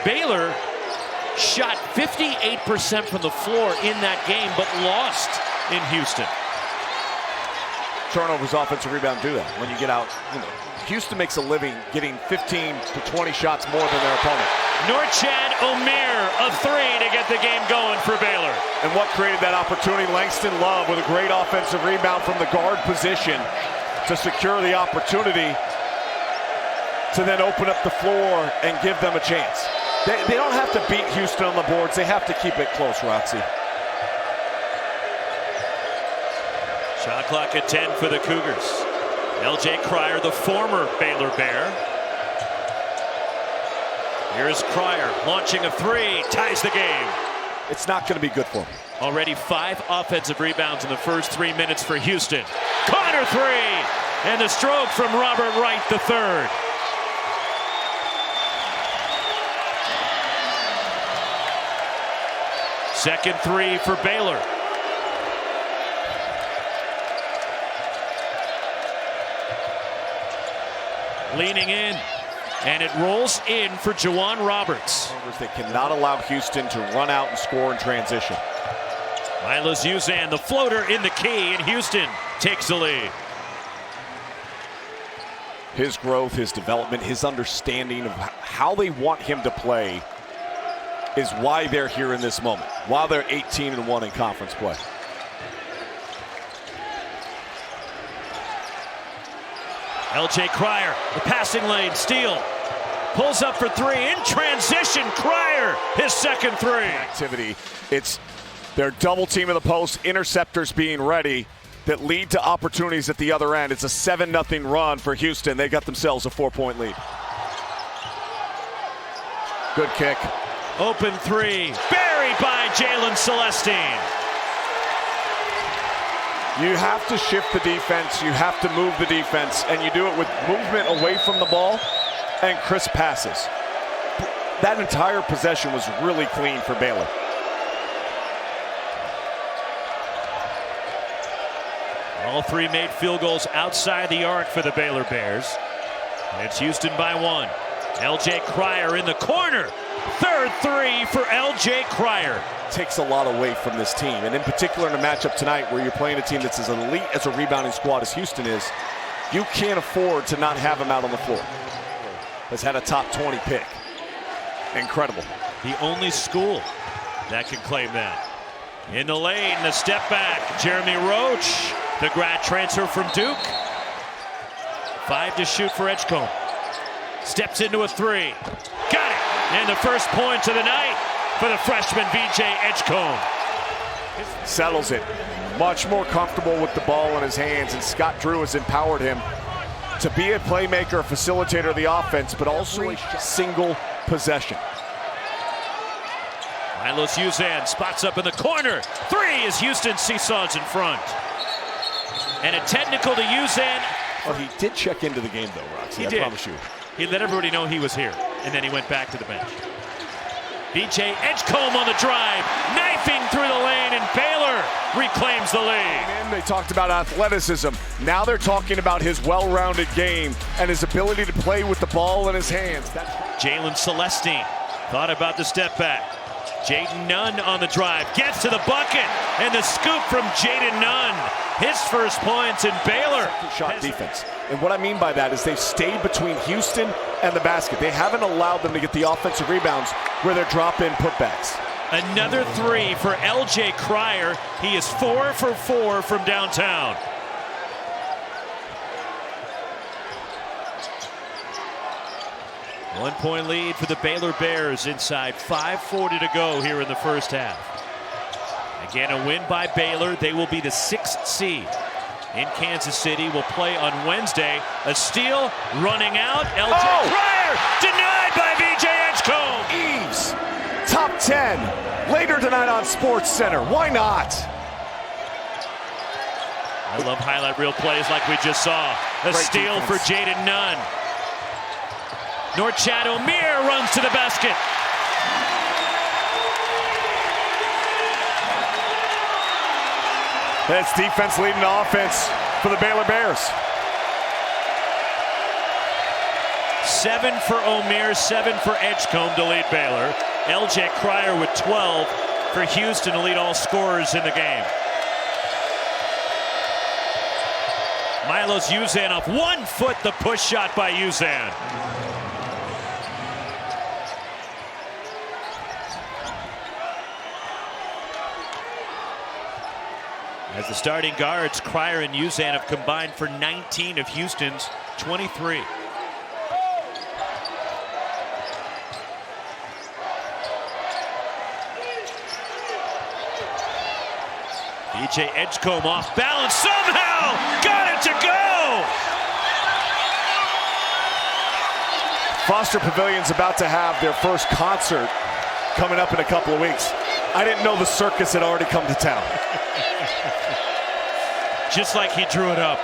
Baylor shot 58% from the floor in that game, but lost in Houston. Turnovers, offensive rebound do that. When you get out, Houston makes a living getting 15 to 20 shots more than their opponent. Norchad Omier, a three to get the game going for Baylor. And what created that opportunity? Langston Love with a great offensive rebound from the guard position to secure the opportunity to then open up the floor and give them a chance. They don't have to beat Houston on the boards. They have to keep it close, Roxy. Shot clock at 10 for the Cougars. L.J. Cryer, the former Baylor Bear. Here's Cryer launching a three, ties the game. It's not going to be good for him. Already 5 offensive rebounds in the first 3 minutes for Houston. Corner three, and the stroke from Robert Wright III. Second three for Baylor. Leaning in, and it rolls in for Juwan Roberts. They cannot allow Houston to run out and score in transition. Milos Uzan, the floater in the key, and Houston takes the lead. His growth, his development, his understanding of how they want him to play is why they're here in this moment, while they're 18-1 in conference play. L.J. Cryer, the passing lane, steal. Pulls up for three, in transition, Cryer, his second three. Activity, it's their double team of the post, interceptors being ready that lead to opportunities at the other end. It's a 7-0 run for Houston. They got themselves a 4-point lead. Good kick. Open three, buried by Jalen Celestine. You have to shift the defense, you have to move the defense, and you do it with movement away from the ball and crisp passes. That entire possession was really clean for Baylor. All three made field goals outside the arc for the Baylor Bears. And it's Houston by 1. L.J. Cryer in the corner. Third three for L.J. Cryer. Takes a lot away from this team, and in particular in a matchup tonight where you're playing a team that's as elite as a rebounding squad as Houston is, you can't afford to not have him out on the floor. Has had a top 20 pick. Incredible. The only school that can claim that. In the lane, the step back. Jeremy Roach, the grad transfer from Duke. 5 to shoot for Edgecombe. Steps into a three. Got it. And the first points of the night for the freshman VJ Edgecombe. Settles it. Much more comfortable with the ball in his hands, and Scott Drew has empowered him to be a playmaker, a facilitator of the offense, but also a single possession. Milos Uzan spots up in the corner. Three as Houston seesaws in front. And a technical to Uzan. Well, he did check into the game though, Roxy. He did. I promise you. He let everybody know he was here, and then he went back to the bench. VJ Edgecombe on the drive, knifing through the lane, and Baylor reclaims the lead. And they talked about athleticism. Now they're talking about his well-rounded game and his ability to play with the ball in his hands. Jalen Celestine thought about the step back. Jaden Nunn on the drive, gets to the bucket, and the scoop from Jaden Nunn. His first points in Baylor. Shot defense. And what I mean by that is they've stayed between Houston and the basket. They haven't allowed them to get the offensive rebounds where they're drop-in putbacks. Another three for L.J. Cryer. He is 4 for 4 from downtown. One-point lead for the Baylor Bears inside 5:40 to go here in the first half. Again, a win by Baylor. They will be the 6th seed in Kansas City. Will play on Wednesday. A steal running out. L.J. Cryer denied by VJ Edgecombe. Eves, top 10 later tonight on Sports Center. Why not? I love highlight reel plays like we just saw. A Great steal defense for Jaden Nunn. Norchad Omier runs to the basket. That's defense leading to offense for the Baylor Bears. 7 for Omier, 7 for Edgecombe to lead Baylor. LJ Cryer with 12 for Houston to lead all scorers in the game. Milos Uzan off 1 foot, the push shot by Uzan. As the starting guards, Cryer and Uzan have combined for 19 of Houston's 23. BJ Edgecombe off balance, somehow got it to go! Foster Pavilion's about to have their first concert coming up in a couple of weeks. I didn't know the circus had already come to town. Just like he drew it up.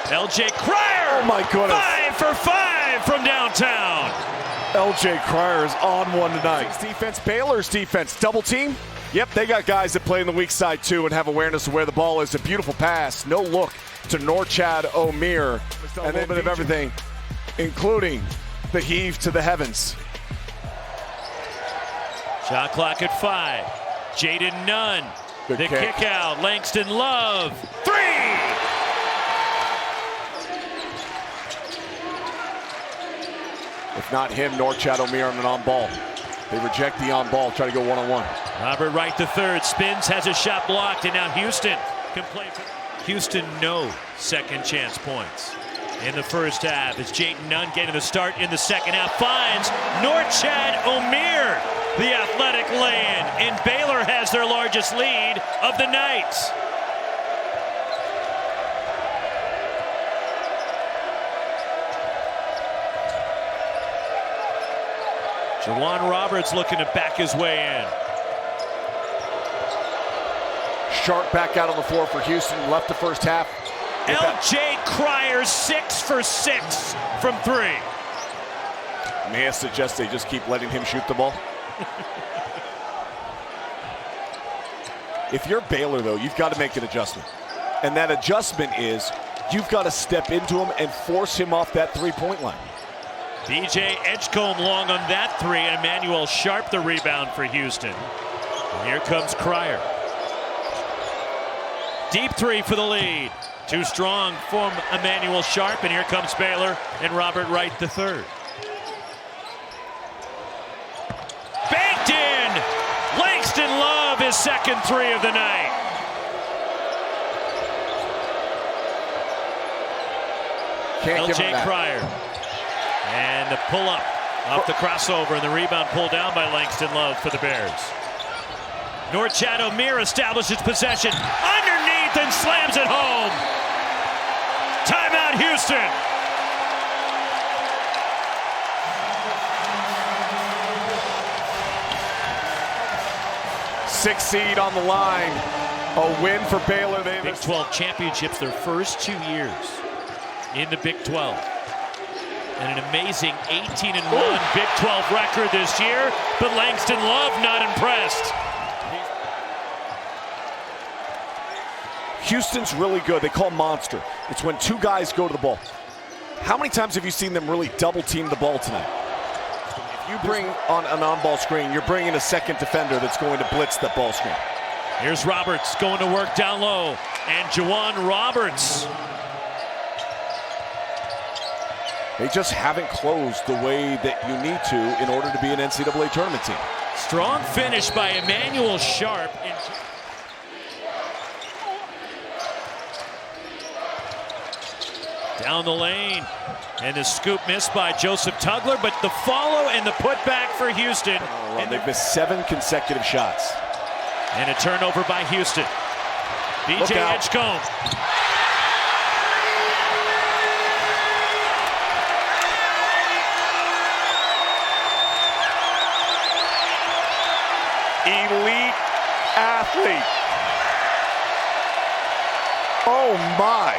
LJ Cryer! Oh my goodness. 5 for 5 from downtown. LJ Cryer is on one tonight. Defense, Baylor's defense, double team. Yep, they got guys that play in the weak side too and have awareness of where the ball is. A beautiful pass, no look to Norchad Omier. And a little bit of everything, including the heave to the heavens. Shot clock at 5. Jaden Nunn. Good the kick out. Langston Love. 3! If not him, Norchad Omier on an on-ball. They reject the on-ball, try to go one-on-one. Robert Wright III spins, has a shot blocked, and now Houston can play. Houston no second chance points in the first half. As Jaden Nunn getting the start in the second half, finds Norchad Omier. The athletic lay-in, and Baylor has their largest lead of the night. Jawan Roberts looking to back his way in. Sharp back out on the floor for Houston, left the first half. LJ Cryer 6 for 6 from 3. May I suggest they just keep letting him shoot the ball? If you're Baylor, though, you've got to make an adjustment. And that adjustment is you've got to step into him and force him off that three-point line. BJ Edgecombe long on that 3, and Emmanuel Sharp the rebound for Houston. And here comes Cryer. Deep 3 for the lead. Too strong from Emmanuel Sharp, and here comes Baylor and Robert Wright III. Banked in! Langston Love, his second 3 of the night. LJ Cryer. And the pull-up off the crossover, and the rebound pulled down by Langston Love for the Bears. Norchad Omier establishes possession underneath and slams it home. Timeout, Houston. Sixth seed on the line. A win for Baylor. Big 12 championships their first 2 years in the Big 12. And an amazing 18-1 Big 12 record this year, but Langston Love not impressed. Houston's really good. They call monster. It's when 2 guys go to the ball. How many times have you seen them really double team the ball tonight? If you bring on an on-ball screen, you're bringing a second defender that's going to blitz the ball screen. Here's Roberts going to work down low, and Jawan Roberts. They just haven't closed the way that you need to in order to be an NCAA tournament team. Strong finish by Emmanuel Sharp. Down the lane, and the scoop missed by Joseph Tugler, but the follow and the putback for Houston. And they've missed 7 consecutive shots. And a turnover by Houston. BJ Edgecombe. Elite athlete. Oh my.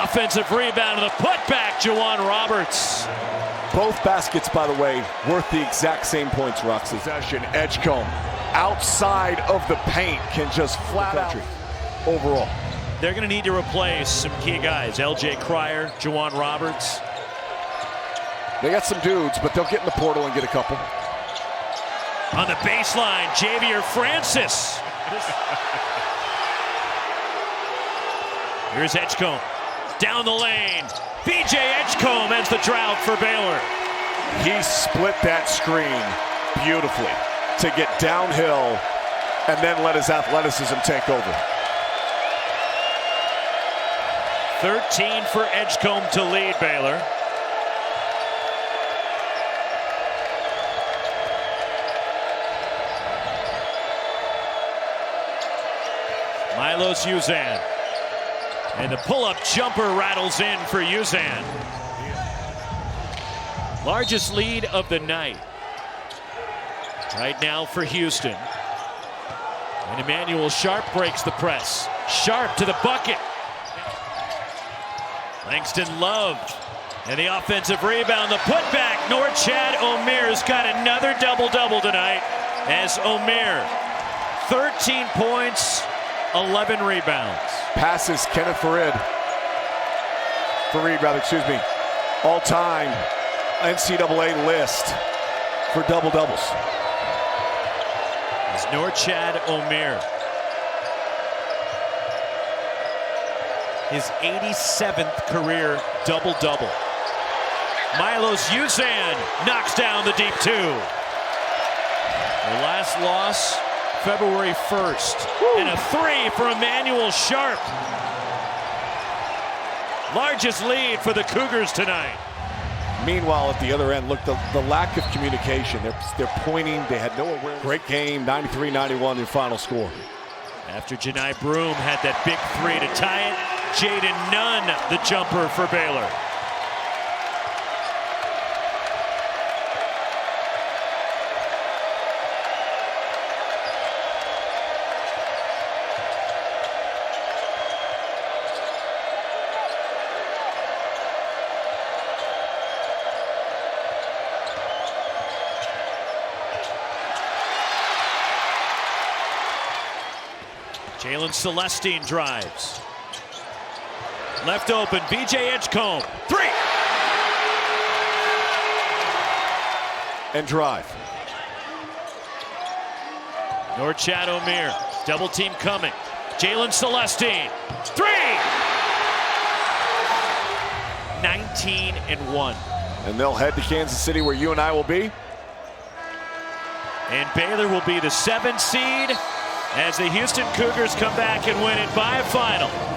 Offensive rebound and the putback, Jawan Roberts. Both baskets, by the way, worth the exact same points, Roxy. Possession, Edgecombe, outside of the paint, can just flat out overall. they're going to need to replace some key guys. L.J. Cryer, Juwan Roberts. They got some dudes, but they'll get in the portal and get a couple. On the baseline, Javier Francis. Here's Edgecombe. Down the lane. B.J. Edgecombe ends the drought for Baylor. He split that screen beautifully to get downhill and then let his athleticism take over. 13 for Edgecombe to lead Baylor. Milos Uzan. And the pull-up jumper rattles in for Uzan. Largest lead of the night. Right now for Houston. And Emmanuel Sharp breaks the press. Sharp to the bucket. Langston Love. And the offensive rebound, the putback. Norchad Omir's got another double-double tonight as Omir, 13 points, 11 rebounds. Passes Kenneth Farid. All-time NCAA list for double-doubles. It's Norchad Omir. His 87th career double-double. Milos Uzan knocks down the deep two. The last loss, February 1st. And a three for Emmanuel Sharp. Largest lead for the Cougars tonight. Meanwhile, at the other end, look, the lack of communication. They're pointing. They had no awareness. Great game, 93-91, your final score. After Janai Broom had that big three to tie it, Jaden Nunn, the jumper for Baylor. Jalen Celestine drives. Left open, B.J. Edgecombe. Three! And drive. Norchad Omir, double team coming. Jalen Celestine, three! 19-1. And they'll head to Kansas City, where you and I will be. And Baylor will be the 7th seed as the Houston Cougars come back and win it by a final.